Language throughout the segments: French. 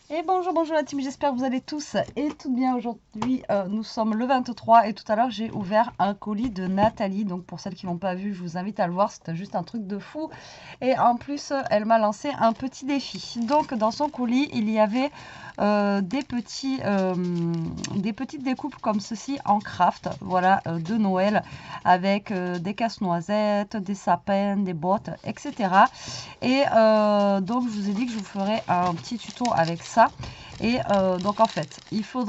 Et bonjour, bonjour la team, j'espère que vous allez tous et toutes bien aujourd'hui. Nous sommes le 23 et tout à l'heure j'ai ouvert un colis de Nathalie. Donc pour celles qui l'ont pas vu, je vous invite à le voir, c'était juste un truc de fou. Et en plus, elle m'a lancé un petit défi. Donc dans son colis, il y avait des petites découpes comme ceci en craft, voilà, de Noël, avec des casse-noisettes, des sapins, des bottes, etc. Et donc je vous ai dit que je vous ferai un petit tuto avec ça. Et donc en fait, il faut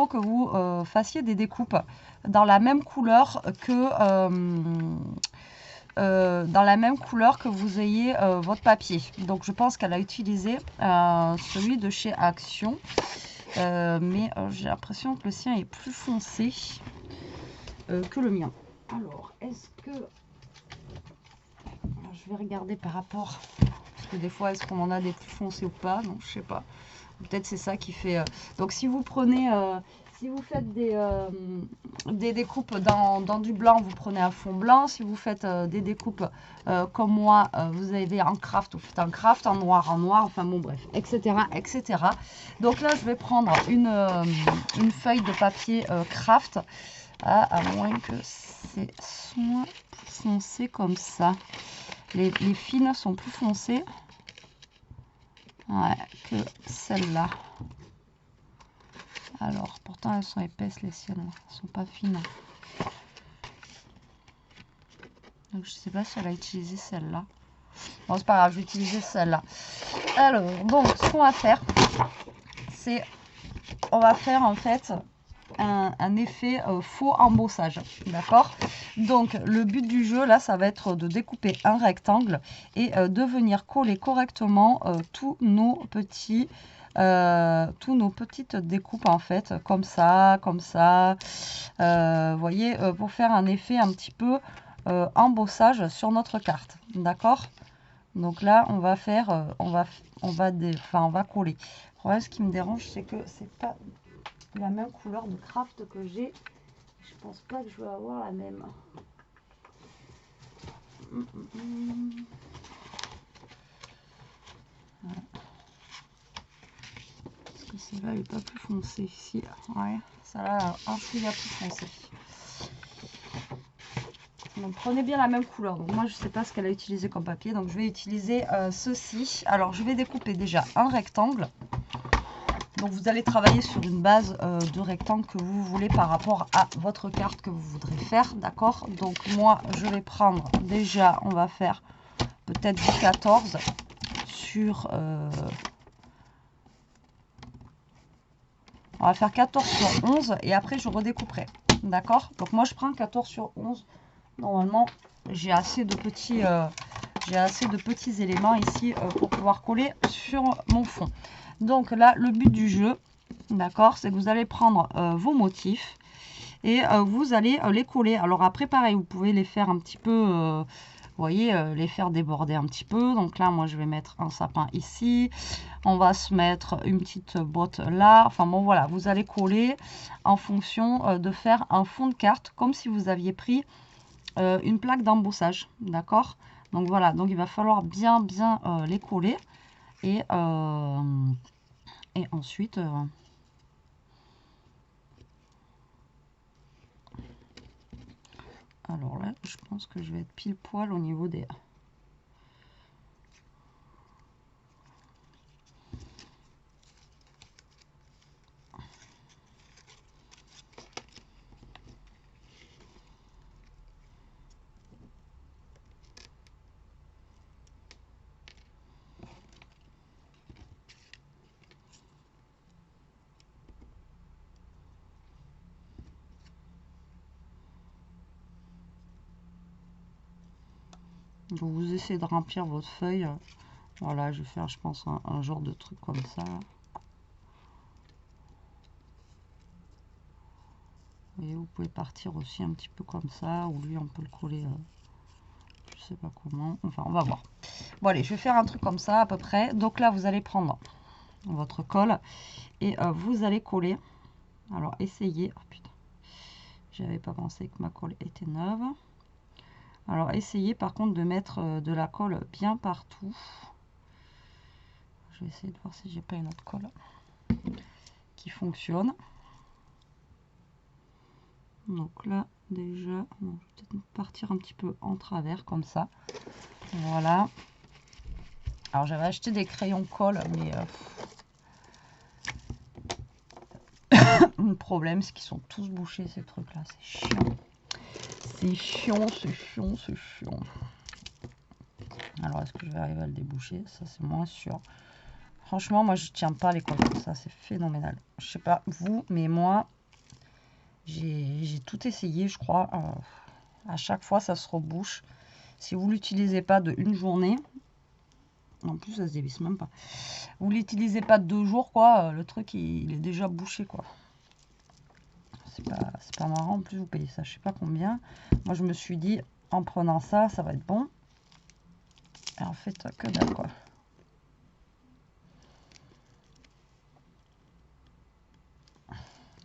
que vous fassiez des découpes dans la même couleur que vous ayez votre papier. Donc je pense qu'elle a utilisé celui de chez Action, mais j'ai l'impression que le sien est plus foncé que le mien. Alors, est-ce que je vais regarder par rapport, parce que des fois, est-ce qu'on en a des plus foncés ou pas? Non, je sais pas. Peut-être c'est ça qui fait. Donc si vous prenez, si vous faites des découpes dans du blanc, vous prenez un fond blanc. Si vous faites des découpes comme moi, vous avez en craft, vous faites un craft, en noir, enfin bon bref, etc. etc. Donc là, je vais prendre une feuille de papier craft, à moins que c'est soit plus foncé comme ça. Les fines sont plus foncées. Ouais, que celle-là. Alors, pourtant elles sont épaisses les siennes, elles sont pas fines. Donc je sais pas si elle a utilisé celle-là. Bon, c'est pas grave, je vais utiliser celle-là. Alors, donc ce qu'on va faire, c'est on va faire en fait un effet faux embossage, d'accord? Donc le but du jeu là, ça va être de découper un rectangle et de venir coller correctement tous nos petites découpes en fait, comme ça, vous voyez, pour faire un effet un petit peu embossage sur notre carte, d'accord? Donc là, on va faire, on va coller. Le problème, ce qui me dérange, c'est que c'est pas la même couleur de craft que j'ai. Je pense pas que je vais avoir la même. Voilà. Parce que celle-là, elle est pas plus foncée ici. Ouais, celle-là, un chouïa plus foncé. Donc prenez bien la même couleur. Donc moi, je sais pas ce qu'elle a utilisé comme papier. Donc je vais utiliser ceci. Alors je vais découper déjà un rectangle. Donc vous allez travailler sur une base de rectangle que vous voulez par rapport à votre carte que vous voudrez faire, d'accord? Donc moi je vais prendre déjà, on va faire peut-être du 14 sur... on va faire 14 sur 11 et après je redécouperai, d'accord? Donc moi je prends 14 sur 11. Normalement j'ai assez de petits éléments ici pour pouvoir coller sur mon fond. Donc là le but du jeu, d'accord, c'est que vous allez prendre vos motifs et vous allez les coller. Alors après pareil, vous pouvez les faire un petit peu, vous voyez, les faire déborder un petit peu. Donc là moi je vais mettre un sapin ici, on va se mettre une petite botte là. Enfin bon voilà, vous allez coller en fonction de faire un fond de carte comme si vous aviez pris une plaque d'embossage, d'accord? Donc voilà, donc il va falloir bien les coller et ensuite alors là je pense que je vais être pile poil au niveau des... Donc vous essayez de remplir votre feuille. Voilà, je vais faire je pense un genre de truc comme ça. Et vous pouvez partir aussi un petit peu comme ça, ou lui on peut le coller, je sais pas comment, enfin on va voir. Bon allez, je vais faire un truc comme ça à peu près. Donc là vous allez prendre votre colle et vous allez coller. Alors essayez, oh putain, j'avais pas pensé que ma colle était neuve. Alors essayez par contre de mettre de la colle bien partout. je vais essayer de voir si j'ai pas une autre colle qui fonctionne. Donc là, déjà, bon, je vais peut-être partir un petit peu en travers comme ça. Voilà. Alors j'avais acheté des crayons colle, mais le problème c'est qu'ils sont tous bouchés ces trucs là, c'est chiant. C'est chiant, c'est chiant, c'est chiant. Alors est-ce que je vais arriver à le déboucher? Ça c'est moins sûr. Franchement moi je tiens pas les colles comme ça, c'est phénoménal. Je sais pas vous, mais moi j'ai tout essayé je crois. À chaque fois ça se rebouche. Si vous l'utilisez pas de une journée, en plus ça se dévisse même pas. Vous l'utilisez pas de 2 jours quoi, le truc il est déjà bouché quoi. C'est pas marrant, en plus vous payez ça je sais pas combien. Moi je me suis dit en prenant ça, ça va être bon. Et en fait que dalle quoi.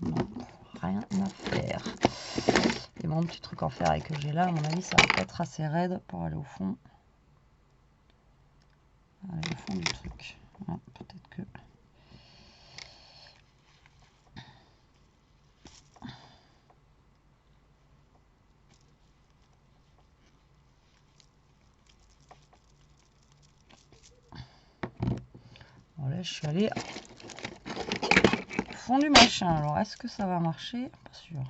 Non, rien à faire. Et mon petit truc en ferraille que j'ai là, à mon avis ça va être assez raide pour aller au fond. Aller au fond du truc. Ah, peut-être que... Voilà, je suis allée au fond du machin. Alors, est-ce que ça va marcher? Pas sûr.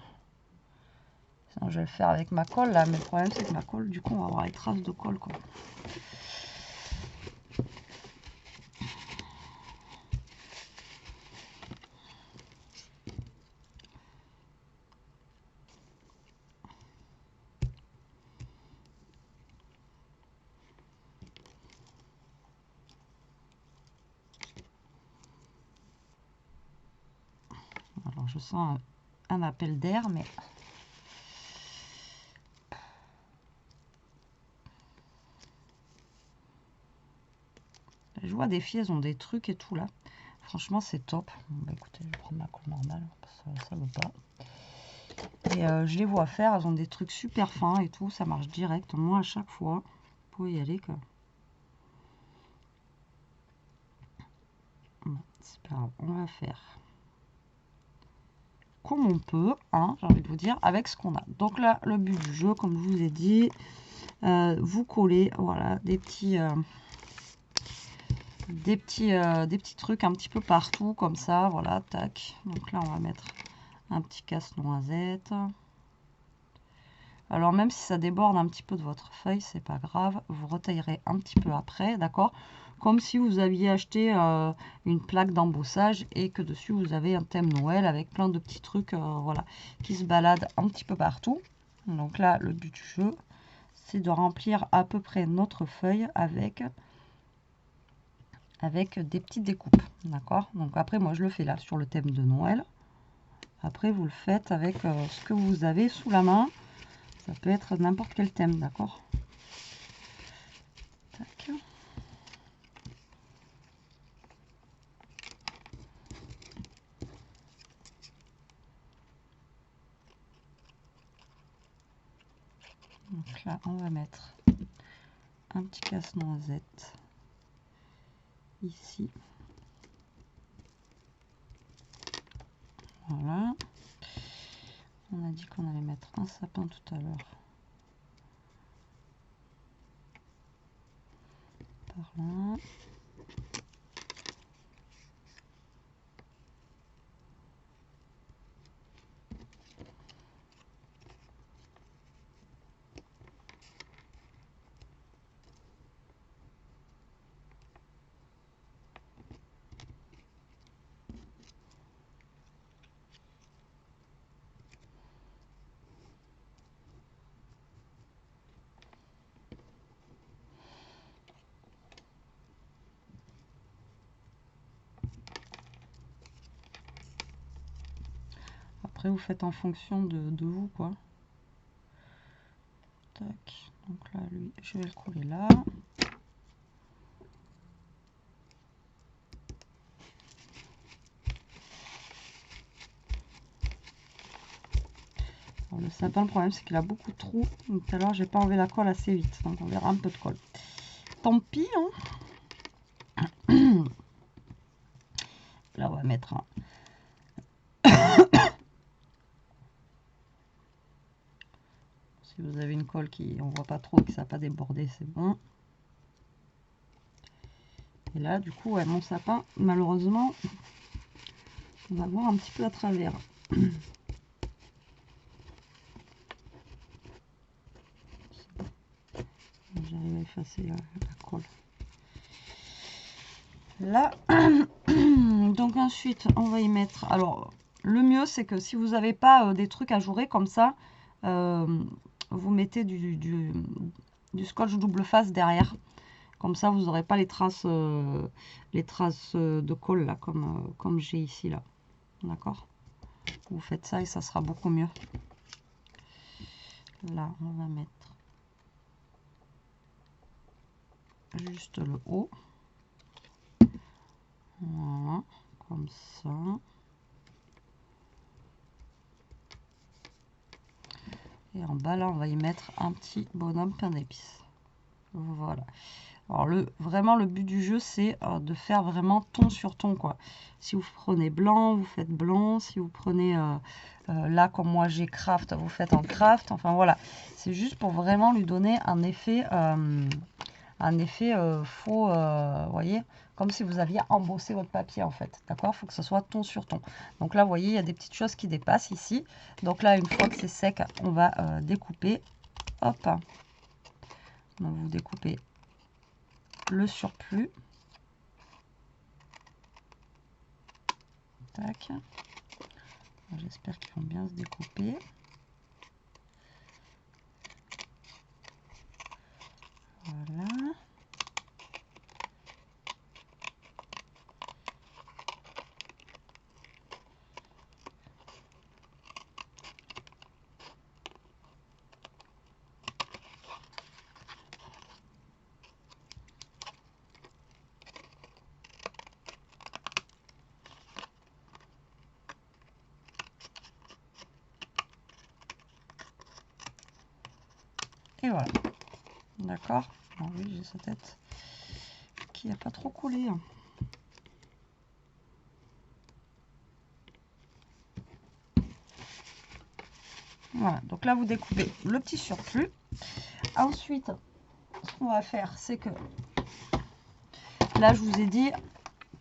Sinon, je vais le faire avec ma colle là. Mais le problème, c'est que ma colle, du coup, on va avoir les traces de colle quoi. Alors, je sens un appel d'air, mais... Je vois des filles, elles ont des trucs et tout là. Franchement, c'est top. Bon, bah, écoutez, je vais prendre ma colle normale. Ça veut pas. Et je les vois faire. Elles ont des trucs super fins et tout. Ça marche direct. Moi, à chaque fois, vous pouvez y aller quoi. Bon, c'est pas grave. On va faire comme on peut, hein, j'ai envie de vous dire, avec ce qu'on a. Donc là, le but du jeu, comme je vous ai dit, vous collez, voilà, des petits trucs un petit peu partout, comme ça, voilà, tac. Donc là, on va mettre un petit casse-noisette. Alors même si ça déborde un petit peu de votre feuille, c'est pas grave, vous retaillerez un petit peu après, d'accord? Comme si vous aviez acheté une plaque d'embossage et que dessus vous avez un thème Noël avec plein de petits trucs voilà, qui se baladent un petit peu partout. Donc là, le but du jeu, c'est de remplir à peu près notre feuille avec des petites découpes, d'accord? Donc après, moi je le fais là sur le thème de Noël. Après, vous le faites avec ce que vous avez sous la main. Ça peut être n'importe quel thème, d'accord? Tac. Donc là, on va mettre un petit casse-noisette ici. Voilà. On a dit qu'on allait mettre un sapin tout à l'heure. Par là. Après, vous faites en fonction de vous, quoi. Tac. Donc là, lui, je vais le coller là. Alors, le sapin, le problème, c'est qu'il a beaucoup de trous. Donc, tout à l'heure, j'ai pas enlevé la colle assez vite. Donc, on verra un peu de colle. Tant pis, hein. va mettre un... Si vous avez une colle qui on voit pas trop, que ça n'a pas débordé, c'est bon. Et là, du coup, ouais, mon sapin, malheureusement, on va voir un petit peu à travers. J'arrive à effacer la colle. Là, donc ensuite, on va y mettre... Alors, le mieux, c'est que si vous n'avez pas des trucs ajourés comme ça, vous mettez du scotch double face derrière. Comme ça, vous n'aurez pas les traces de colle, là, comme j'ai ici, là. D'accord? Vous faites ça et ça sera beaucoup mieux. Là, on va mettre juste le haut. Voilà, comme ça. Et en bas, là, on va y mettre un petit bonhomme pain d'épices. Voilà. Alors, vraiment, le but du jeu, c'est de faire vraiment ton sur ton, quoi. Si vous prenez blanc, vous faites blanc. Si vous prenez, là, comme moi, j'ai craft, vous faites en craft. Enfin, voilà. C'est juste pour vraiment lui donner un effet faux, voyez, comme si vous aviez embossé votre papier, en fait. D'accord? Il faut que ce soit ton sur ton. Donc là, vous voyez, il y a des petites choses qui dépassent ici. Donc là, une fois que c'est sec, on va découper. Hop. Donc, vous découpez le surplus. Tac. J'espère qu'ils vont bien se découper. Voilà. Et voilà. D'accord. Oui, j'ai sa tête qui n'a pas trop coulé. Voilà. Donc là, vous découpez le petit surplus. Ensuite, ce qu'on va faire, c'est que là, je vous ai dit,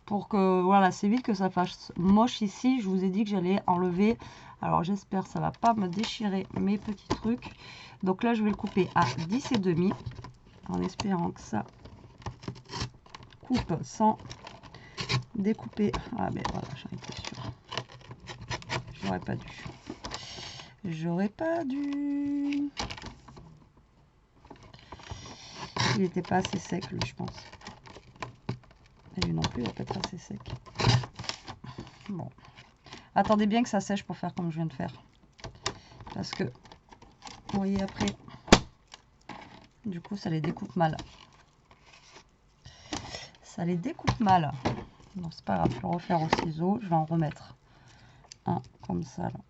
pour que voilà, c'est vite que ça fasse moche ici, je vous ai dit que j'allais enlever. Alors, j'espère que ça va pas me déchirer mes petits trucs. Donc là, je vais le couper à 10,5 en espérant que ça coupe sans découper. Ah ben voilà, j'en étais sûre. J'aurais pas dû. J'aurais pas dû. Il n'était pas assez sec, lui, je pense. Et lui non plus, il va pas être assez sec. Bon. Attendez bien que ça sèche pour faire comme je viens de faire. Parce que, vous voyez, après, du coup, ça les découpe mal. Ça les découpe mal. Non, c'est pas grave, je vais le refaire au ciseau. Je vais en remettre un comme ça, là.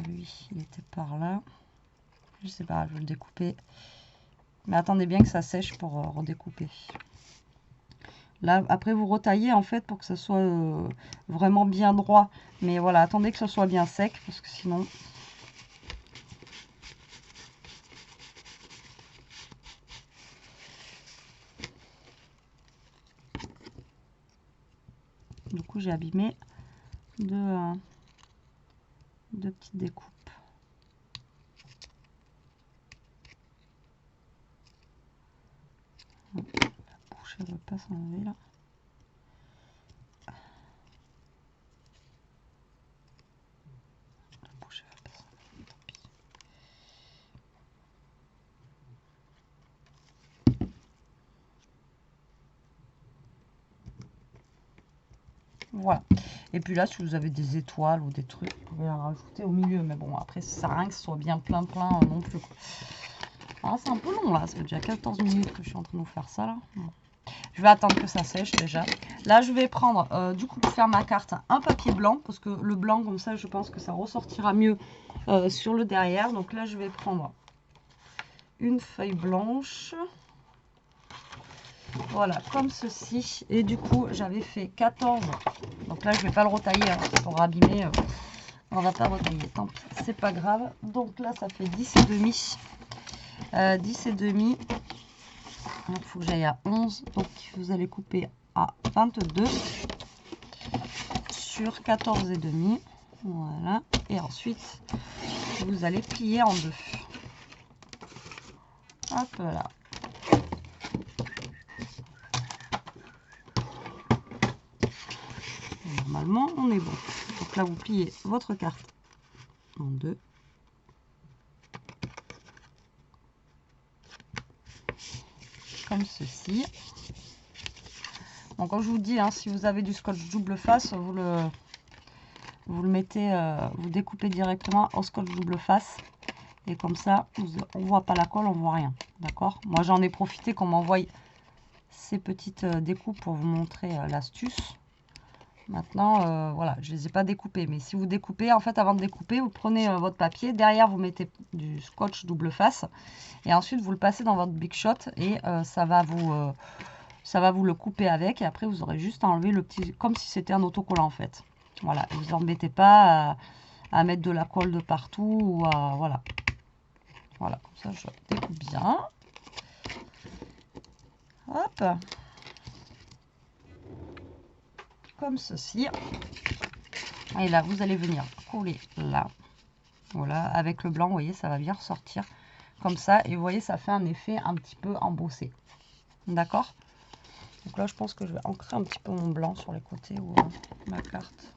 Lui, il était par là. Je sais pas, je vais le découper. Mais attendez bien que ça sèche pour redécouper. Là, après, vous retaillez, en fait, pour que ça soit vraiment bien droit. Mais voilà, attendez que ce soit bien sec, parce que sinon... Du coup, j'ai abîmé deux petites découpes. La bouche, elle ne veut pas s'enlever, là. La bouche, elle veut pas s'enlever, tant pis. Voilà. Et puis là, si vous avez des étoiles ou des trucs, vous pouvez en rajouter au milieu. Mais bon, après, ça sert à rien que ce soit bien plein non plus, quoi. Ah, c'est un peu long, là. Ça fait déjà 14 minutes que je suis en train de vous faire ça, là. Bon. Je vais attendre que ça sèche, déjà. Là, je vais prendre, du coup, pour faire ma carte, un papier blanc. Parce que le blanc, comme ça, je pense que ça ressortira mieux sur le derrière. Donc là, je vais prendre une feuille blanche. Voilà, comme ceci. Et du coup, j'avais fait 14. Donc là, je vais pas le retailler, hein, pour abîmer. On va pas retailler, tant pis, c'est pas grave. Donc là, ça fait 10 et demi. 10 et demi. Il faut que j'aille à 11. Donc, vous allez couper à 22 sur 14 et demi. Voilà. Et ensuite, vous allez plier en deux. Hop là. Normalement, on est bon. Donc là, vous pliez votre carte en deux. Comme ceci. Donc, comme je vous dis, hein, si vous avez du scotch double face, vous le mettez, vous découpez directement au scotch double face. Et comme ça, on voit pas la colle, on voit rien. D'accord? Moi, j'en ai profité qu'on m'envoie ces petites découpes pour vous montrer l'astuce. Maintenant, voilà, je les ai pas découpées. Mais si vous découpez, en fait, avant de découper, vous prenez votre papier. Derrière, vous mettez du scotch double face. Et ensuite, vous le passez dans votre Big Shot. Et ça va vous le couper avec. Et après, vous aurez juste à enlever le petit... Comme si c'était un autocollant, en fait. Voilà. Et vous embêtez pas à mettre de la colle de partout. Ou à... Voilà. Voilà. Comme ça, je découpe bien. Hop. Comme ceci. Et là, vous allez venir coller là. Voilà, avec le blanc, vous voyez, ça va bien ressortir comme ça. Et vous voyez, ça fait un effet un petit peu embossé. D'accord? Donc là, je pense que je vais ancrer un petit peu mon blanc sur les côtés ou ma carte.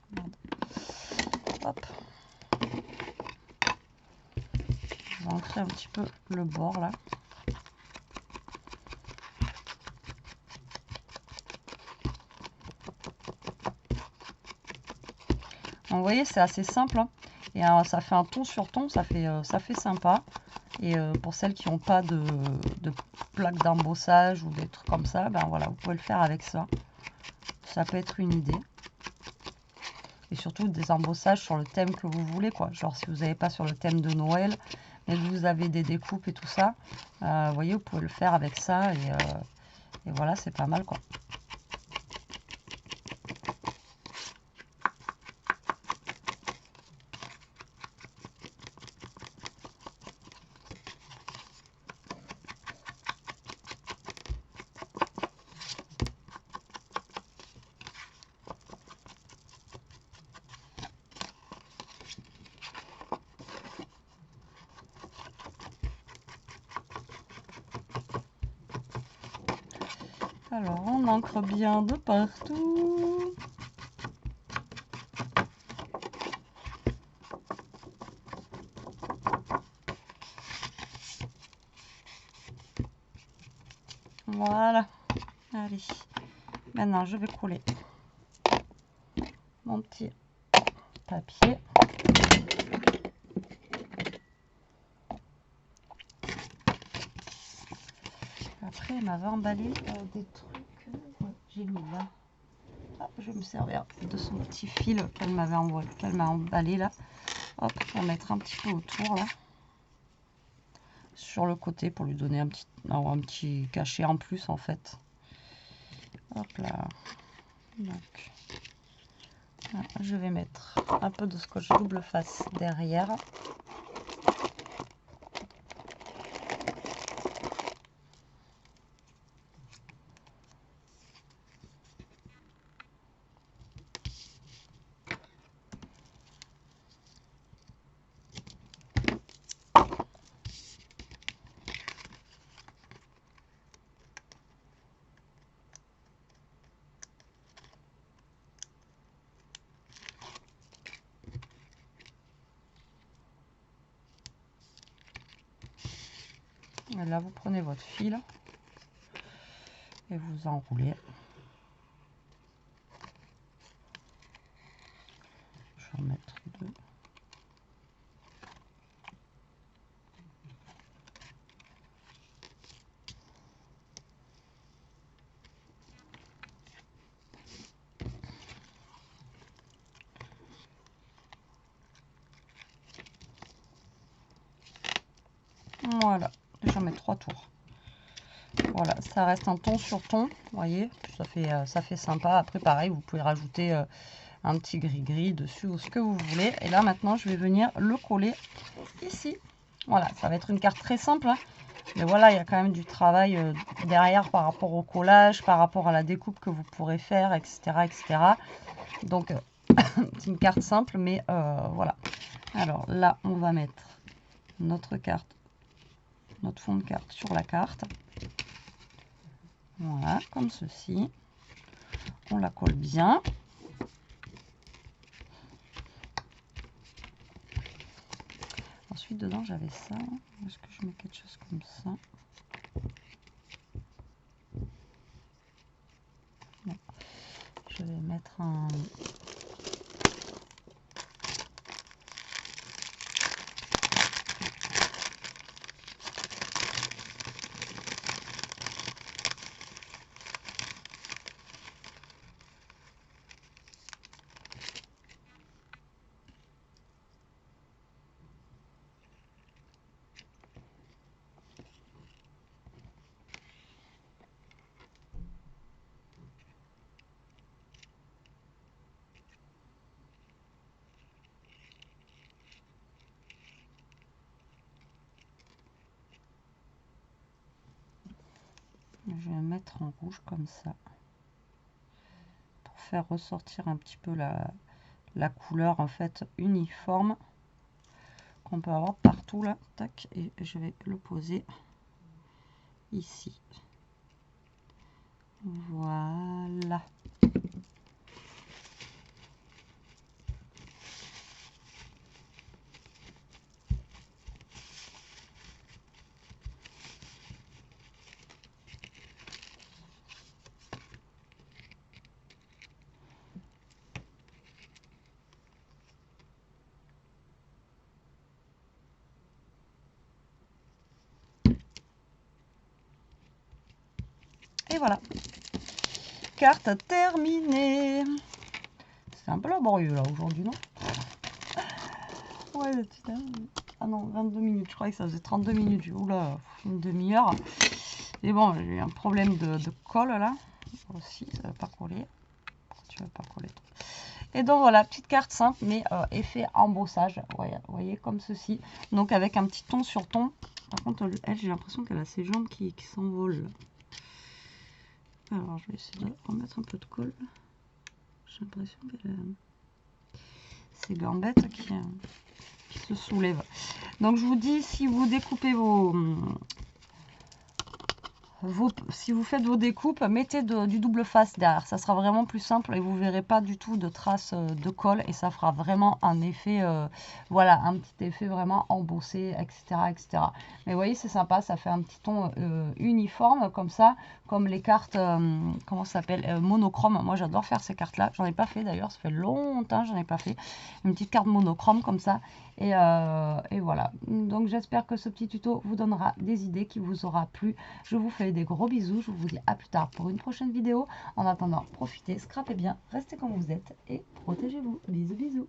Hop. Je vais ancrer un petit peu le bord là. Donc, vous voyez, c'est assez simple. Hein. Et ça fait un ton sur ton, ça fait sympa. Et pour celles qui n'ont pas de plaque d'embossage ou des trucs comme ça, ben voilà, vous pouvez le faire avec ça. Ça peut être une idée. Et surtout des embossages sur le thème que vous voulez, quoi. Genre si vous n'avez pas sur le thème de Noël, mais que vous avez des découpes et tout ça, vous voyez, vous pouvez le faire avec ça. Et voilà, c'est pas mal, quoi. Alors, on ancre bien de partout. Voilà. Allez. Maintenant, je vais coller mon petit papier. Après, elle m'avait emballé des trucs. J'ai mis là. Ah, je vais me servir de son petit fil qu'elle m'avait envoyé, qu'elle m'a emballé là. Hop, on va mettre un petit peu autour là. Sur le côté pour lui donner un petit cachet en plus en fait. Hop là. Donc, là, je vais mettre un peu de scotch double face derrière. Et là, vous prenez votre fil et vous enroulez. Je vais en mettre deux. Voilà, j'en mets 3 tours. voilà, ça reste un ton sur ton, vous voyez, ça fait sympa. Après, pareil, vous pouvez rajouter un petit gris-gris dessus ou ce que vous voulez. Et là, maintenant, je vais venir le coller ici. Voilà, ça va être une carte très simple, hein. Mais voilà, il y a quand même du travail derrière par rapport au collage, par rapport à la découpe que vous pourrez faire, etc. etc. Donc, c'est une carte simple, mais voilà. Alors là, on va mettre notre carte, notre fond de carte sur la carte. Voilà, comme ceci. On la colle bien. Ensuite, dedans, j'avais ça. Est-ce que je mets quelque chose comme ça? Non. Je vais mettre un... Je vais mettre en rouge comme ça. Pour faire ressortir un petit peu la couleur en fait uniforme qu'on peut avoir partout là. Tac, et je vais le poser ici. Voilà. Et voilà. Carte terminée. C'est un peu laborieux là aujourd'hui, non? Ouais, putain. Ah non, 22 minutes. Je croyais que ça faisait 32 minutes. Oula, une demi-heure. Et bon, j'ai eu un problème de colle là. Aussi, ça va pas coller. Pourquoi tu vas pas coller? Et donc voilà, petite carte simple, mais effet embossage. Ouais, vous voyez, comme ceci. Donc avec un petit ton sur ton. Par contre, elle, j'ai l'impression qu'elle a ses jambes qui s'envolent. Alors, je vais essayer de remettre un peu de colle. J'ai l'impression qu'elle a ses gambettes qui se soulèvent. Donc, je vous dis, si vous découpez si vous faites vos découpes, mettez du double face derrière. Ça sera vraiment plus simple et vous verrez pas du tout de traces de colle. Et ça fera vraiment un effet, voilà, un petit effet vraiment embossé, etc. etc. Mais vous voyez, c'est sympa. Ça fait un petit ton uniforme comme ça. Comme les cartes, comment ça s'appelle, monochrome. Moi, j'adore faire ces cartes-là. J'en ai pas fait d'ailleurs. Ça fait longtemps que j'en ai pas fait. Une petite carte monochrome comme ça. Et voilà. Donc, j'espère que ce petit tuto vous donnera des idées, qui vous aura plu. Je vous fais des gros bisous. Je vous dis à plus tard pour une prochaine vidéo. En attendant, profitez, scrapez bien, restez comme vous êtes et protégez-vous. Bisous, bisous.